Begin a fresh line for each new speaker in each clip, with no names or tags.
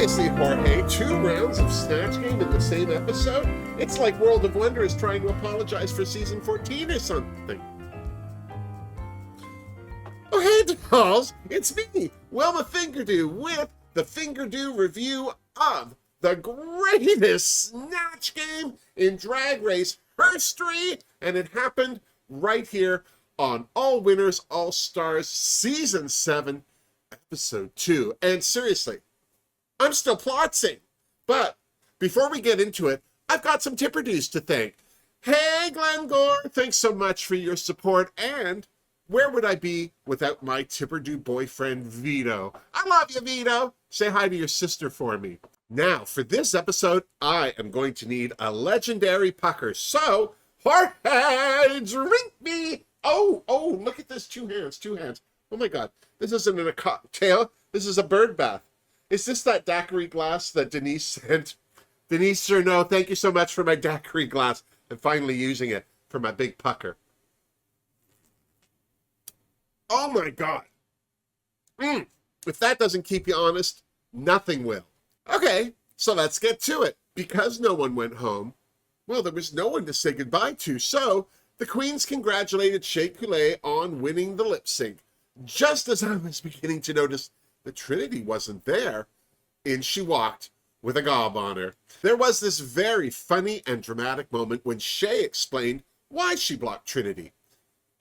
Seriously, Jorge, 2 rounds of Snatch Game in the same episode? It's like World of Wonder is trying to apologize for season 14 or something. Oh, hey, dolls! It's me, Wilma Fingerdoo, with the Fingerdoo review of the greatest Snatch Game in Drag Race history, and it happened right here on All Winners, All Stars, Season 7, Episode 2. And seriously, I'm still plotting. But before we get into it, I've got some tipperdoos to thank. Hey, Glencore, thanks so much for your support. And where would I be without my tipperdoo boyfriend, Vito? I love you, Vito. Say hi to your sister for me. Now, for this episode, I am going to need a legendary pucker. So, Jorge, drink me. Oh, look at this. 2 hands. Oh my God. This isn't a cocktail. This is a bird bath. Is this that daiquiri glass that Denise sent? Denise Cerno, thank you so much for my daiquiri glass. I'm finally using it for my big pucker. Oh my God. If that doesn't keep you honest, nothing will. Okay, so let's get to it. Because no one went home, well, there was no one to say goodbye to, so the queens congratulated Shea Coulee on winning the lip sync. Just as I was beginning to notice that Trinity wasn't there, in she walked with a gob on her. There was this very funny and dramatic moment when Shea explained why she blocked Trinity.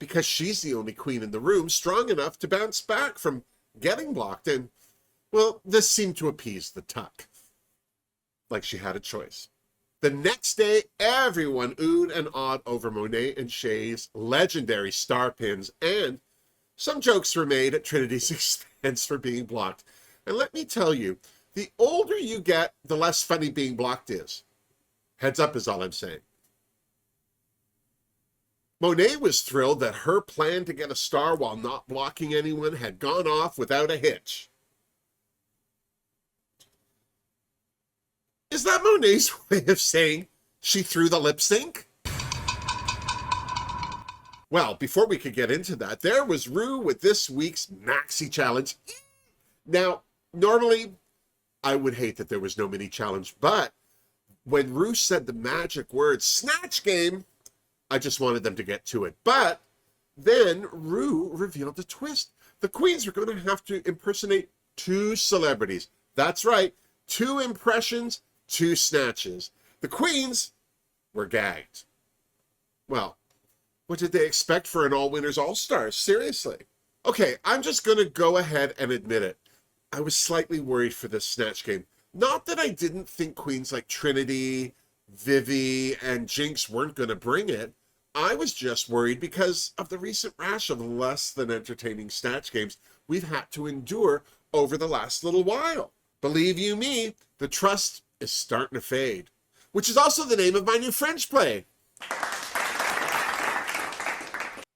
Because she's the only queen in the room strong enough to bounce back from getting blocked, and, well, this seemed to appease the tuck. Like she had a choice. The next day, everyone oohed and awed over Monet and Shea's legendary star pins, and some jokes were made at Trinity's expense for being blocked. And let me tell you, the older you get, the less funny being blocked is. Heads up is all I'm saying. Monet was thrilled that her plan to get a star while not blocking anyone had gone off without a hitch. Is that Monet's way of saying she threw the lip sync? Well, before we could get into that, there was Ru with this week's Maxi Challenge. Now, normally, I would hate that there was no mini challenge, but when Ru said the magic word, Snatch Game, I just wanted them to get to it. But then Ru revealed a twist. The queens were going to have to impersonate 2 celebrities. That's right, 2 impressions, 2 snatches. The queens were gagged. Well, what did they expect for an All Winners All Stars? Seriously. Okay, I'm just going to go ahead and admit it. I was slightly worried for this Snatch Game. Not that I didn't think queens like Trinity, Vivi, and Jinx weren't going to bring it. I was just worried because of the recent rash of less than entertaining Snatch Games we've had to endure over the last little while. Believe you me, the trust is starting to fade, which is also the name of my new French play.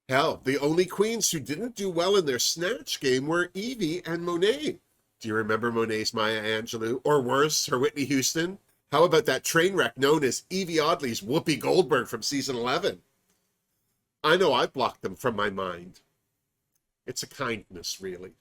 Hell, the only queens who didn't do well in their Snatch Game were Evie and Monet. Do you remember Monet's Maya Angelou? Or worse, her Whitney Houston? How about that train wreck known as Evie Oddly's Whoopi Goldberg from season 11? I know I blocked them from my mind. It's a kindness, really.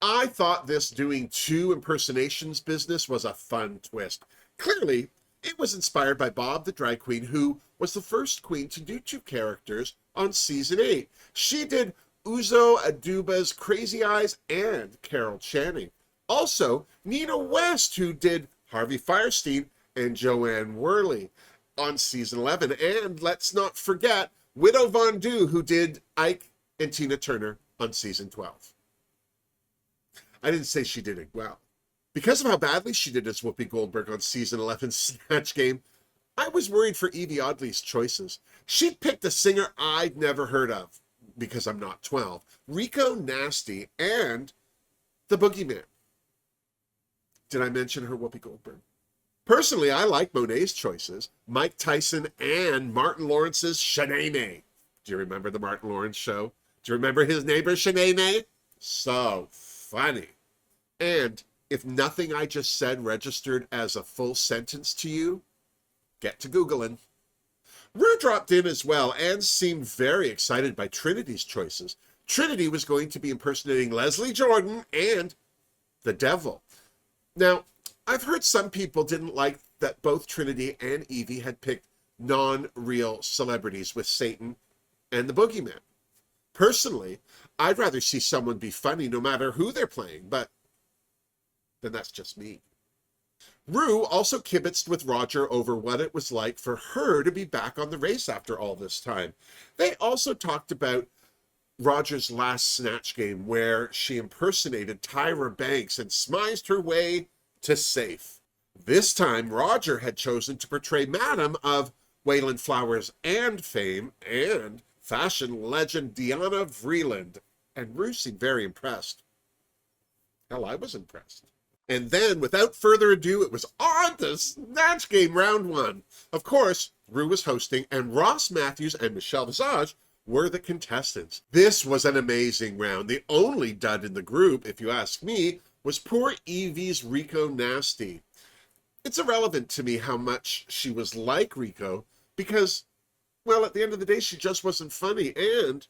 I thought this doing 2 impersonations business was a fun twist. Clearly, it was inspired by Bob the Drag Queen, who was the first queen to do 2 characters on season 8. She did Uzo Aduba's Crazy Eyes and Carol Channing. Also, Nina West, who did Harvey Fierstein and Joanne Worley on season 11. And let's not forget Widow Von Du, who did Ike and Tina Turner on season 12. I didn't say she did it well. Because of how badly she did as Whoopi Goldberg on season 11 Snatch Game, I was worried for Evie Oddly's choices. She'd picked a singer I'd never heard of, because I'm not 12, Rico Nasty, and the Boogeyman. Did I mention her Whoopi Goldberg? Personally, I like Monet's choices, Mike Tyson and Martin Lawrence's Shanae. Do you remember the Martin Lawrence show? Do you remember his neighbor Shanae? So funny. And if nothing I just said registered as a full sentence to you, get to Googling. Ru dropped in as well and seemed very excited by Trinity's choices. Trinity was going to be impersonating Leslie Jordan and the Devil. Now, I've heard some people didn't like that both Trinity and Evie had picked non-real celebrities with Satan and the Boogeyman. Personally, I'd rather see someone be funny no matter who they're playing, but then that's just me. Ru also kibitzed with Roger over what it was like for her to be back on the race after all this time. They also talked about Roger's last Snatch Game, where she impersonated Tyra Banks and smized her way to safe. This time, Roger had chosen to portray Madam of Wayland Flowers and Fame and fashion legend Deanna Vreeland, and Ru seemed very impressed. Hell, I was impressed. And then, without further ado, it was on to Snatch Game Round 1. Of course, Ru was hosting, and Ross Matthews and Michelle Visage were the contestants. This was an amazing round. The only dud in the group, if you ask me, was poor Evie's Rico Nasty. It's irrelevant to me how much she was like Rico, because, well, at the end of the day, she just wasn't funny, and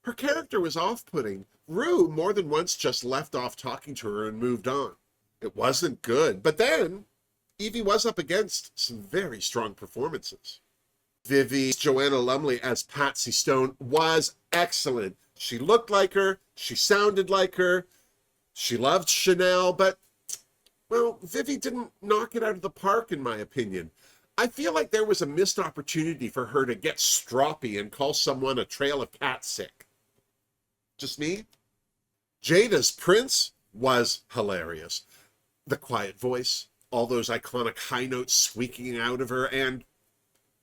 her character was off-putting. Ru more than once just left off talking to her and moved on. It wasn't good. But then, Evie was up against some very strong performances. Vivi's Joanna Lumley as Patsy Stone was excellent. She looked like her. She sounded like her. She loved Chanel, but, well, Vivi didn't knock it out of the park, in my opinion. I feel like there was a missed opportunity for her to get stroppy and call someone a trail of cat sick. Just me? Jada's Prince was hilarious. The quiet voice, all those iconic high notes squeaking out of her, and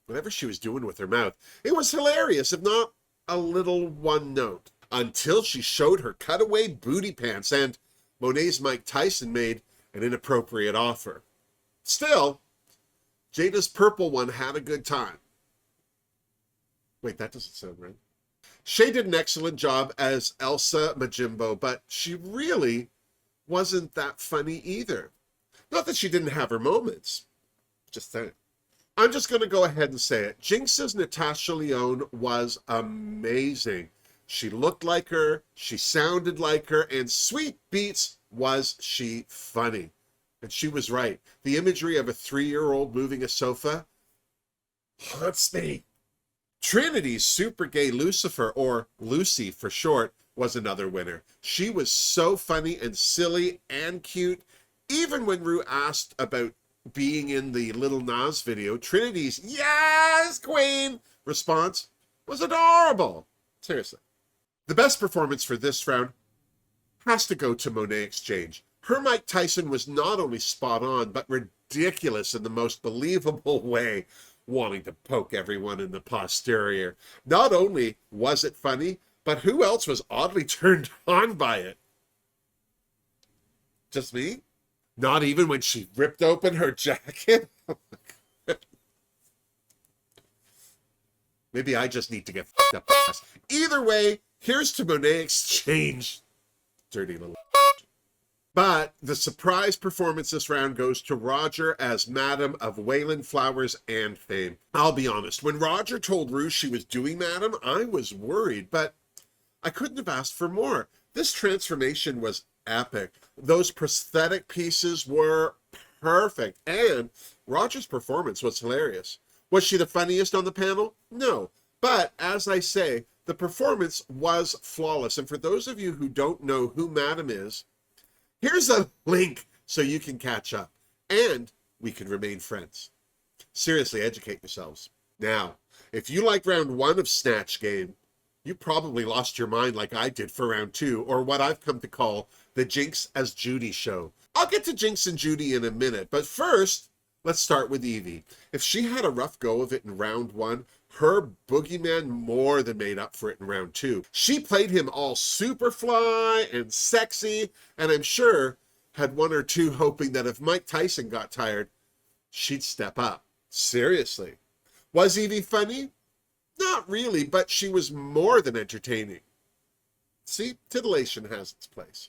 whatever she was doing with her mouth. It was hilarious, if not a little one note, until she showed her cutaway booty pants and Monet's Mike Tyson made an inappropriate offer. Still, Jada's purple one had a good time. Wait, that doesn't sound right. Shay did an excellent job as Elsa Majimbo, but she really wasn't that funny either. Not that she didn't have her moments. Just saying. I'm just going to go ahead and say it. Jinx's Natasha Leone was amazing. She looked like her, she sounded like her, and sweet beats was she funny. And she was right. The imagery of a 3-year-old moving a sofa haunts me. Trinity's super gay Lucifer, or Lucy for short, was another winner. She was so funny and silly and cute. Even when Ru asked about being in the Lil Nas video, Trinity's "Yes, Queen" response was adorable. Seriously. The best performance for this round has to go to Monet X Change. Her Mike Tyson was not only spot on, but ridiculous in the most believable way, wanting to poke everyone in the posterior. Not only was it funny, but who else was oddly turned on by it? Just me? Not even when she ripped open her jacket? Maybe I just need to get fucked up. Either way, here's to Monet X Change. Dirty little. But the surprise performance this round goes to Roger as Madam of Wayland Flowers and Fame. I'll be honest, when Roger told Ru she was doing Madam, I was worried, but I couldn't have asked for more. This transformation was epic. Those prosthetic pieces were perfect, and Roger's performance was hilarious. Was she the funniest on the panel? No. But, as I say, the performance was flawless. And for those of you who don't know who Madam is, here's a link so you can catch up. And we can remain friends. Seriously, educate yourselves. Now, if you liked round 1 of Snatch Game, you probably lost your mind like I did for round 2, or what I've come to call the Jinx as Judy show. I'll get to Jinx and Judy in a minute, but first, let's start with Evie. If she had a rough go of it in round 1, her boogeyman more than made up for it in round 2. She played him all super fly and sexy, and I'm sure had one or two hoping that if Mike Tyson got tired, she'd step up. Seriously. Was Evie funny? Not really, but she was more than entertaining. See, titillation has its place.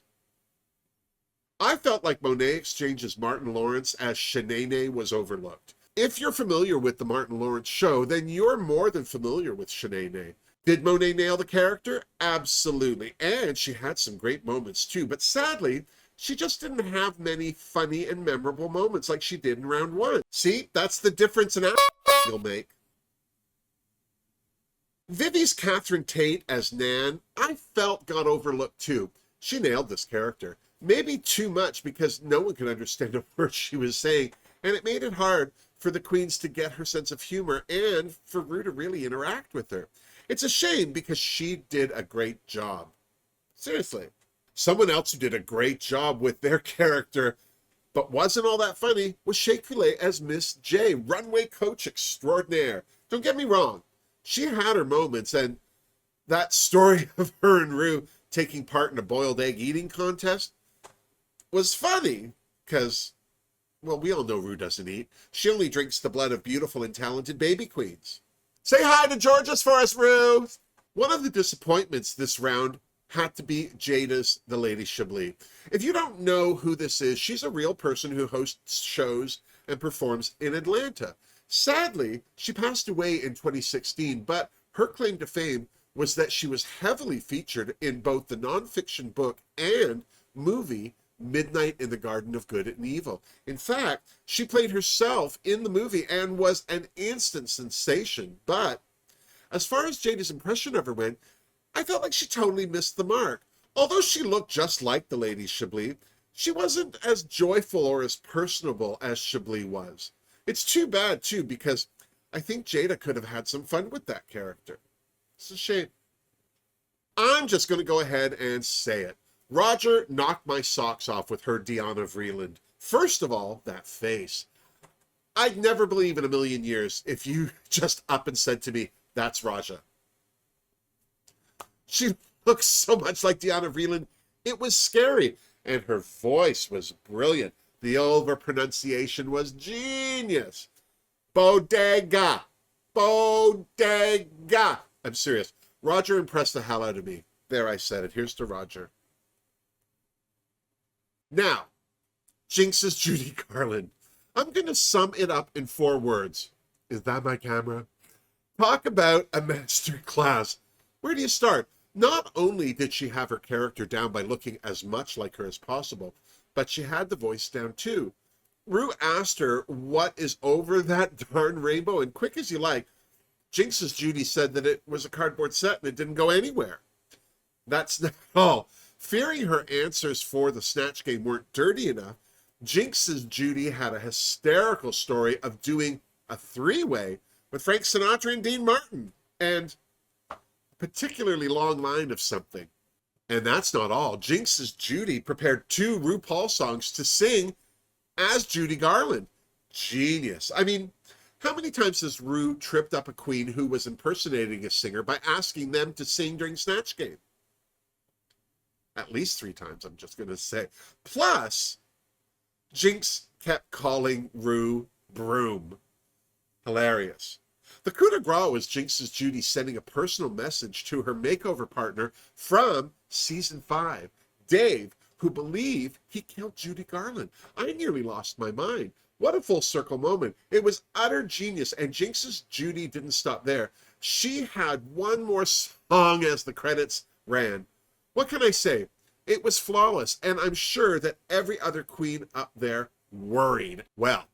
I felt like Monet X Change's Martin Lawrence as Shanae was overlooked. If you're familiar with the Martin Lawrence show, then you're more than familiar with Shanae. Did Monet nail the character? Absolutely. And she had some great moments too, but sadly, She just didn't have many funny and memorable moments like she did in round one. See, that's the difference in you'll make. Vivi's Catherine Tate as Nan, I felt got overlooked too. She nailed this character. Maybe too much because no one could understand a word she was saying, and it made it hard for the queens to get her sense of humor and for Ru to really interact with her. It's a shame because she did a great job. Seriously. Someone else who did a great job with their character but wasn't all that funny was Shea Coulee as Miss J, runway coach extraordinaire. Don't get me wrong. She had her moments, and that story of her and Ru taking part in a boiled egg eating contest was funny because, well, we all know Ru doesn't eat. She only drinks the blood of beautiful and talented baby queens. Say hi to Georges for us, Ru! One of the disappointments this round had to be Jada's The Lady Chablis. If you don't know who this is, she's a real person who hosts shows and performs in Atlanta. Sadly, she passed away in 2016, but her claim to fame was that she was heavily featured in both the nonfiction book and movie Midnight in the Garden of Good and Evil. In fact, she played herself in the movie and was an instant sensation. But as far as Jada's impression of her went, I felt like she totally missed the mark. Although she looked just like the Lady Chablis, she wasn't as joyful or as personable as Chablis was. It's too bad, too, because I think Jada could have had some fun with that character. It's a shame. I'm just going to go ahead and say it. Roger knocked my socks off with her Deanna Vreeland. First of all, that face. I'd never believe in a million years if you just up and said to me, that's Raja. She looks so much like Deanna Vreeland. It was scary. And her voice was brilliant. The over-pronunciation was genius. Bodega. Bodega. I'm serious. Roger impressed the hell out of me. There, I said it. Here's to Roger. Now, Jinx's Judy Garland. I'm going to sum it up in 4 words. Is that my camera? Talk about a master class. Where do you start? Not only did she have her character down by looking as much like her as possible, but she had the voice down too. Ru asked her what is over that darn rainbow, and quick as you like, Jinx's Judy said that it was a cardboard set and it didn't go anywhere. That's not all. Fearing her answers for the Snatch Game weren't dirty enough, Jinx's Judy had a hysterical story of doing a 3-way with Frank Sinatra and Dean Martin, and a particularly long line of something. And that's not all. Jinx's Judy prepared 2 RuPaul songs to sing as Judy Garland. Genius. I mean, how many times has Ru tripped up a queen who was impersonating a singer by asking them to sing during Snatch Game? At least 3 times, I'm just going to say. Plus, Jinx kept calling Ru Broom. Hilarious. The coup de grace was Jinx's Judy sending a personal message to her makeover partner from season 5, Dave, who believed he killed Judy Garland. I nearly lost my mind. What a full circle moment. It was utter genius, and Jinx's Judy didn't stop there. She had one more song as the credits ran. What can I say? It was flawless, and I'm sure that every other queen up there worried. Well,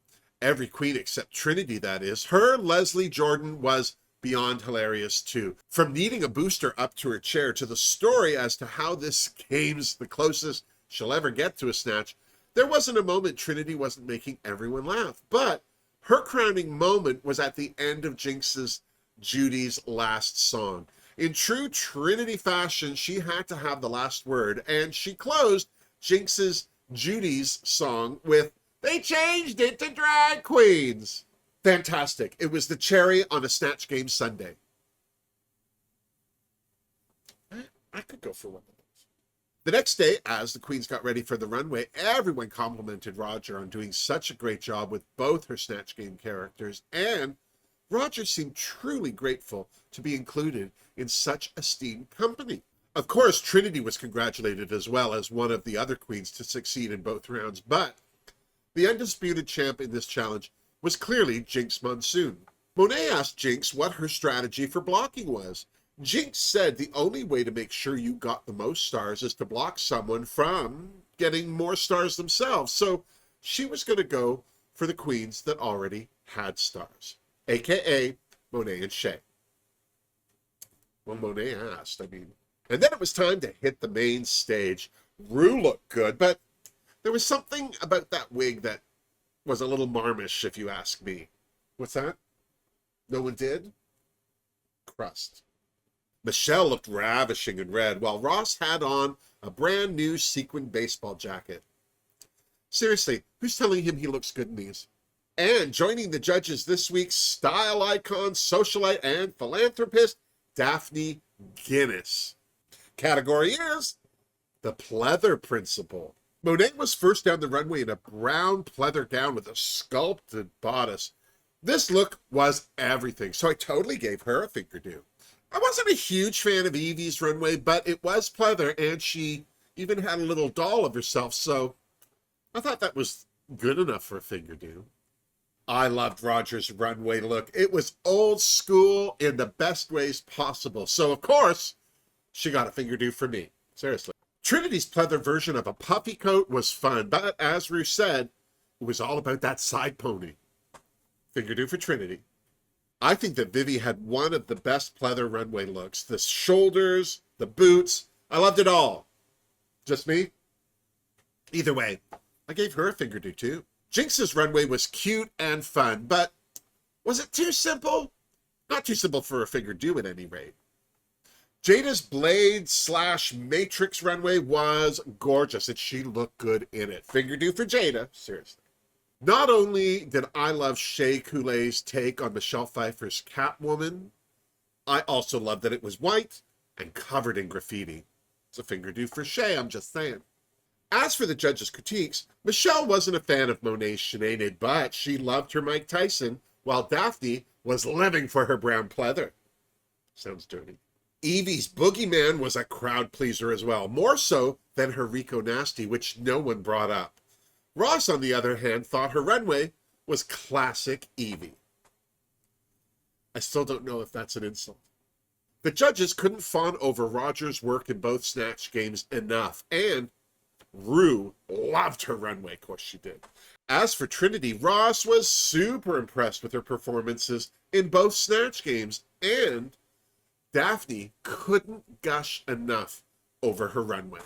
every queen except Trinity, that is. Her Leslie Jordan was beyond hilarious too. From needing a booster up to her chair to the story as to how this game's the closest she'll ever get to a snatch, there wasn't a moment Trinity wasn't making everyone laugh. But her crowning moment was at the end of Jinx's Judy's last song. In true Trinity fashion, she had to have the last word, and she closed Jinx's Judy's song with, "They changed it to drag queens." Fantastic. It was the cherry on a Snatch Game Sunday. I could go for one of those. The next day, as the queens got ready for the runway, everyone complimented Roger on doing such a great job with both her Snatch Game characters, and Roger seemed truly grateful to be included in such esteemed company. Of course, Trinity was congratulated as well as one of the other queens to succeed in both rounds, but the undisputed champ in this challenge was clearly Jinx Monsoon. Monet asked Jinx what her strategy for blocking was. Jinx said the only way to make sure you got the most stars is to block someone from getting more stars themselves. So she was going to go for the queens that already had stars, a.k.a. Monet and Shea. Well, Monet asked, And then it was time to hit the main stage. Ru looked good, but there was something about that wig that was a little marmish, if you ask me. What's that? No one did? Crust. Michelle looked ravishing in red, while Ross had on a brand new sequined baseball jacket. Seriously, who's telling him he looks good in these? And joining the judges this week, style icon, socialite, and philanthropist, Daphne Guinness. Category is the pleather principle. Monet was first down the runway in a brown pleather gown with a sculpted bodice. This look was everything, so I totally gave her a Fingerdoo. I wasn't a huge fan of Evie's runway, but it was pleather, and she even had a little doll of herself, so I thought that was good enough for a Fingerdoo. I loved Roger's runway look. It was old school in the best ways possible, so of course, she got a Fingerdoo for me. Seriously. Trinity's pleather version of a puffy coat was fun, but as Ru said, it was all about that side pony. Fingerdoo for Trinity. I think that Vivi had one of the best pleather runway looks. The shoulders, the boots, I loved it all. Just me? Either way, I gave her a Fingerdoo too. Jinx's runway was cute and fun, but was it too simple? Not too simple for a Fingerdoo at any rate. Jada's blade / matrix runway was gorgeous, and she looked good in it. Fingerdoo for Jada, seriously. Not only did I love Shea Coulee's take on Michelle Pfeiffer's Catwoman, I also loved that it was white and covered in graffiti. It's a Fingerdoo for Shea, I'm just saying. As for the judges' critiques, Michelle wasn't a fan of Monet's shenanigans, but she loved her Mike Tyson, while Daphne was living for her brown pleather. Sounds dirty. Evie's boogeyman was a crowd pleaser as well, more so than her Rico Nasty, which no one brought up. Ross, on the other hand, thought her runway was classic Evie. I still don't know if that's an insult. The judges couldn't fawn over Roger's work in both Snatch Games enough, and Ru loved her runway, of course she did. As for Trinity, Ross was super impressed with her performances in both Snatch Games, and Daphne couldn't gush enough over her runway.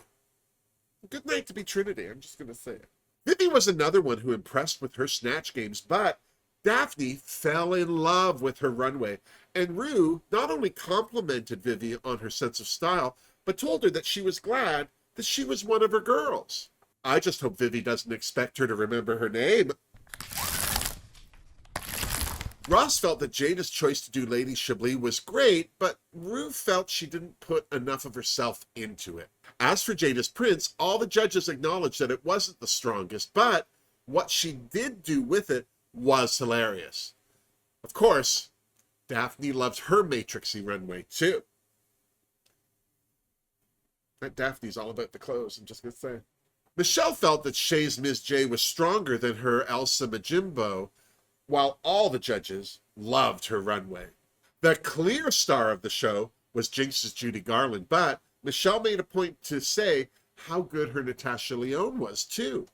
Good night to be Trinity, I'm just going to say it. Vivi was another one who impressed with her Snatch Games, but Daphne fell in love with her runway, and Ru not only complimented Vivi on her sense of style, but told her that she was glad that she was one of her girls. I just hope Vivi doesn't expect her to remember her name. Ross felt that Jada's choice to do Lady Chablis was great, but Ru felt she didn't put enough of herself into it. As for Jada's Prince, all the judges acknowledged that it wasn't the strongest, but what she did do with it was hilarious. Of course, Daphne loved her Matrixy runway too. That Daphne's all about the clothes, I'm just going to say. Michelle felt that Shea's Ms. J was stronger than her Elsa Majimbo, while all the judges loved her runway. The clear star of the show was Jinx's Judy Garland, but Michelle made a point to say how good her Natasha Leone was, too.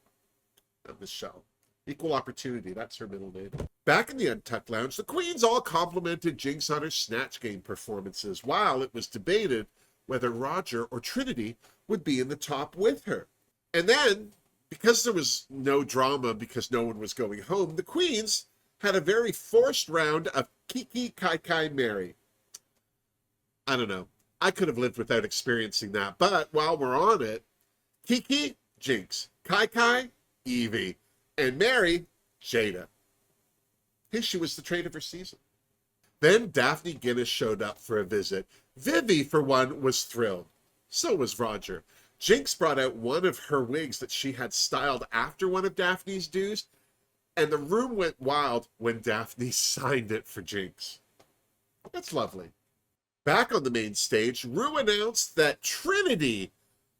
Not Michelle. Equal opportunity, that's her middle name. Back in the Untucked Lounge, the queens all complimented Jinx on her Snatch Game performances, while it was debated whether Roger or Trinity would be in the top with her. And then, because there was no drama because no one was going home, the queens had a very forced round of Kiki, Kai Kai, Mary. I don't know. I could have lived without experiencing that. But while we're on it, Kiki, Jinx. Kai Kai, Evie. And Mary, Jada. Hey, she was the trade of her season. Then Daphne Guinness showed up for a visit. Vivi, for one, was thrilled. So was Roger. Jinx brought out one of her wigs that she had styled after one of Daphne's do's, and the room went wild when Daphne signed it for Jinx. That's lovely. Back on the main stage, Ru announced that Trinity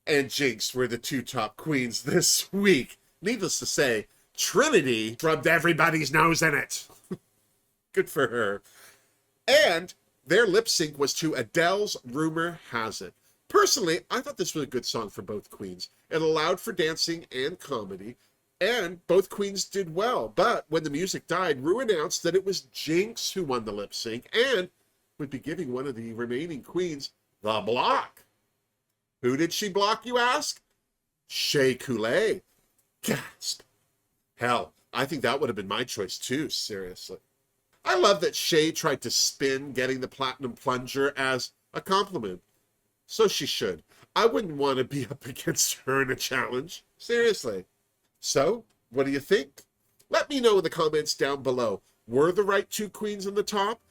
and Jinx were the two top queens this week. Needless to say, Trinity rubbed everybody's nose in it. Good for her. And their lip sync was to Adele's Rumor Has It. Personally, I thought this was a good song for both queens. It allowed for dancing and comedy, and both queens did well. But when the music died, Ru announced that it was Jinx who won the lip sync and would be giving one of the remaining queens the block. Who did she block, you ask? Shea Coulee. Gasp. Hell, I think that would have been my choice too, seriously. I love that Shea tried to spin getting the platinum plunger as a compliment. So she should. I wouldn't want to be up against her in a challenge. Seriously. So, what do you think? Let me know in the comments down below. Were the right two queens on the top?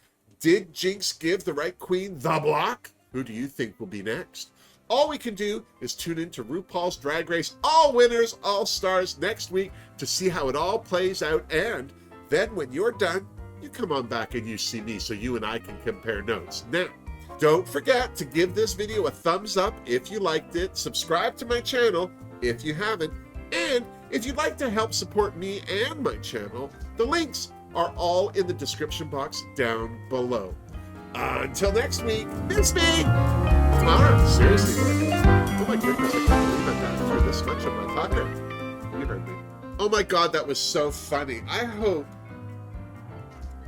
Did Jinx give the right queen the block? Who do you think will be next? All we can do is tune into RuPaul's Drag Race All Winners, All Stars next week to see how it all plays out. And then when you're done, you come on back and you see me so you and I can compare notes. Now, don't forget to give this video a thumbs up if you liked it, subscribe to my channel if you haven't, and if you'd like to help support me and my channel, the links are all in the description box down below. Until next week, it's me, Clara. Seriously, oh my goodness, I can't believe I got through this much of my talker. You heard me. Oh my God, that was so funny. I hope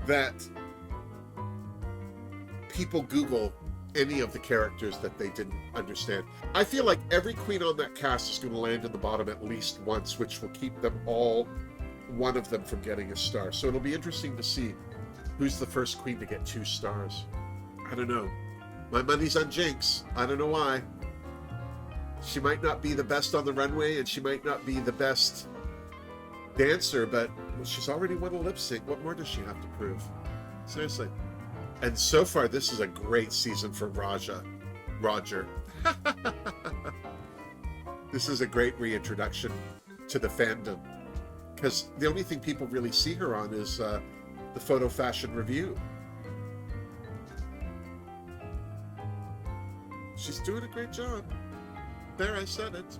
that people Google any of the characters that they didn't understand. I feel like every queen on that cast is going to land in the bottom at least once, which will keep them all, one of them, from getting a star. So it'll be interesting to see who's the first queen to get 2 stars. I don't know. My money's on Jinx. I don't know why. She might not be the best on the runway, and she might not be the best dancer, but she's already won a lip sync. What more does she have to prove? Seriously. And so far, this is a great season for Roger. This is a great reintroduction to the fandom, because the only thing people really see her on is the photo fashion review. She's doing a great job. There, I said it.